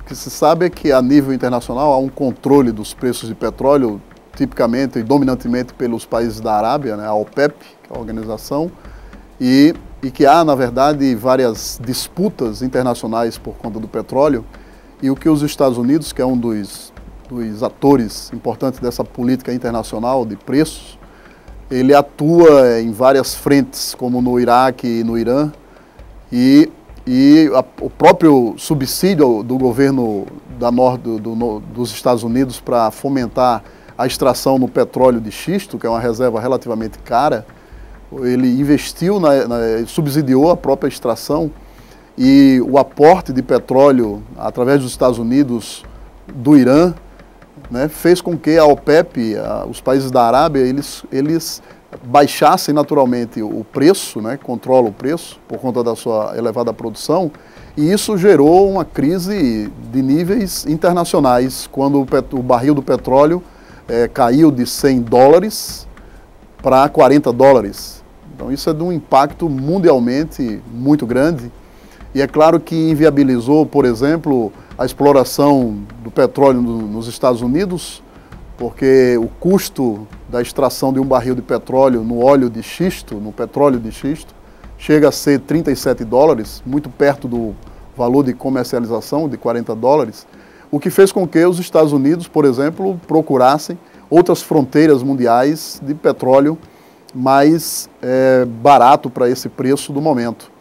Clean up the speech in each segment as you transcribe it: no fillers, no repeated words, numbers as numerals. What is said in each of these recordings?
que se sabe é que a nível internacional há um controle dos preços de petróleo, tipicamente e dominantemente pelos países da Arábia, né, a OPEP, que é a organização, e que há, na verdade, várias disputas internacionais por conta do petróleo, e o que os Estados Unidos, que é um dos atores importantes dessa política internacional de preços, ele atua em várias frentes, como no Iraque e no Irã, e o próprio subsídio do governo dos Estados Unidos para fomentar a extração no petróleo de xisto, que é uma reserva relativamente cara, ele investiu, subsidiou a própria extração, e o aporte de petróleo através dos Estados Unidos do Irã, né, fez com que a OPEP, os países da Arábia, eles baixassem naturalmente o preço, né, controla o preço por conta da sua elevada produção, e isso gerou uma crise de níveis internacionais, quando o barril do petróleo caiu de $100 para $40. Então isso é de um impacto mundialmente muito grande, e é claro que inviabilizou, por exemplo, a exploração do petróleo nos Estados Unidos, porque o custo da extração de um barril de petróleo no óleo de xisto, no petróleo de xisto, chega a ser $37, muito perto do valor de comercialização de $40, o que fez com que os Estados Unidos, por exemplo, procurassem outras fronteiras mundiais de petróleo mais barato para esse preço do momento.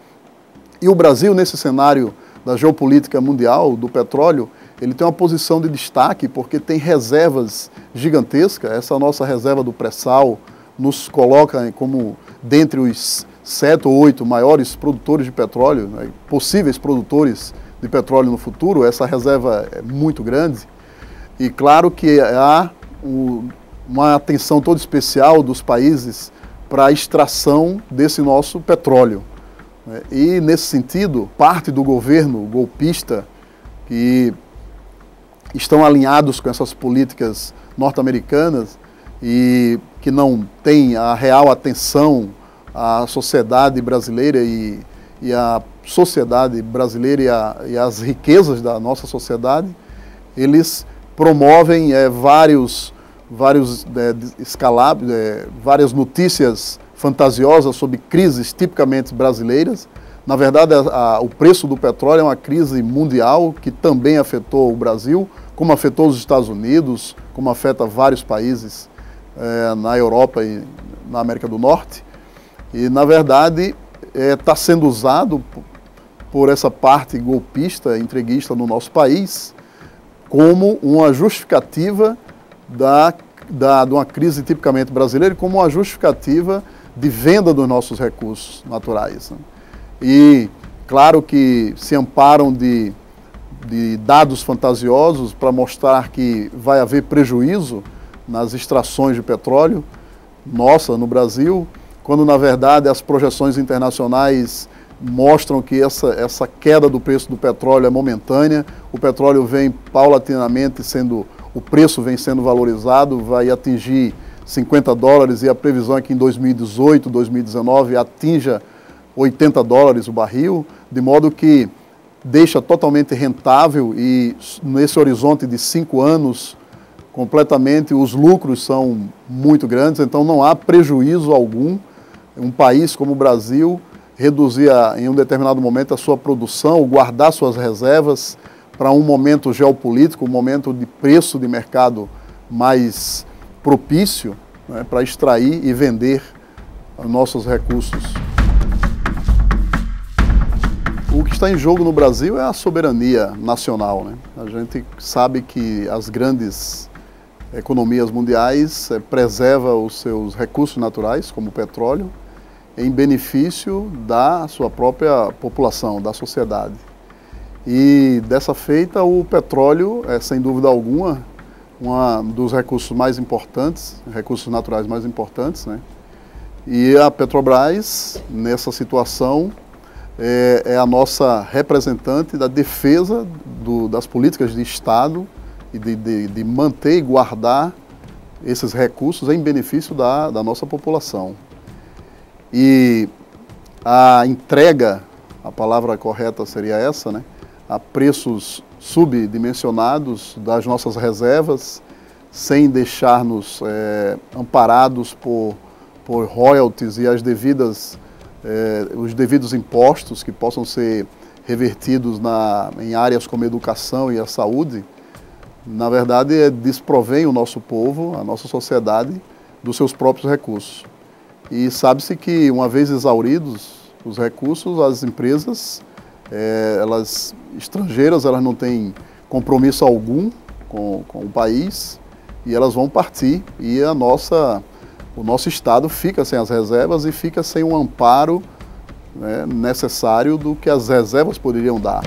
E o Brasil, nesse cenário da geopolítica mundial do petróleo, ele tem uma posição de destaque porque tem reservas gigantescas. Essa nossa reserva do pré-sal nos coloca como dentre os 7 ou 8 maiores produtores de petróleo, né, possíveis produtores de petróleo no futuro. Essa reserva é muito grande, e claro que há uma atenção toda especial dos países para a extração desse nosso petróleo. E, nesse sentido, parte do governo golpista, que estão alinhados com essas políticas norte-americanas e que não tem a real atenção à sociedade brasileira e à sociedade brasileira e às riquezas da nossa sociedade, eles promovem várias notícias fantasiosas sobre crises tipicamente brasileiras. Na verdade, o preço do petróleo é uma crise mundial que também afetou o Brasil, como afetou os Estados Unidos, como afeta vários países na Europa e na América do Norte. E, na verdade, está sendo usado por essa parte golpista, entreguista no nosso país, como uma justificativa de uma crise tipicamente brasileira, como uma justificativa de venda dos nossos recursos naturais, né? E claro que se amparam de dados fantasiosos para mostrar que vai haver prejuízo nas extrações de petróleo no Brasil, quando na verdade as projeções internacionais mostram que essa queda do preço do petróleo é momentânea. O petróleo vem paulatinamente o preço vem sendo valorizado, vai atingir $50, e a previsão é que em 2018, 2019 atinja $80 o barril, de modo que deixa totalmente rentável, e nesse horizonte de 5 anos, completamente, os lucros são muito grandes, então não há prejuízo algum. Um país como o Brasil reduzir em um determinado momento a sua produção, guardar suas reservas para um momento geopolítico, um momento de preço de mercado mais propício, né, para extrair e vender os nossos recursos. O que está em jogo no Brasil é a soberania nacional, né? A gente sabe que as grandes economias mundiais preservam os seus recursos naturais, como o petróleo, em benefício da sua própria população, da sociedade. E dessa feita, o petróleo é, sem dúvida alguma, um dos recursos mais importantes, recursos naturais mais importantes, né? E a Petrobras, nessa situação, é a nossa representante da defesa das políticas de Estado e de manter e guardar esses recursos em benefício da nossa população. E a entrega, a palavra correta seria essa, né? a preços subdimensionados das nossas reservas, sem deixar-nos amparados por royalties e os devidos impostos que possam ser revertidos em áreas como a educação e a saúde. Na verdade, desprovém o nosso povo, a nossa sociedade, dos seus próprios recursos. E sabe-se que, uma vez exauridos os recursos, as empresas estrangeiras, elas não têm compromisso algum com o país e elas vão partir, e o nosso Estado fica sem as reservas e fica sem um amparo, né, necessário do que as reservas poderiam dar.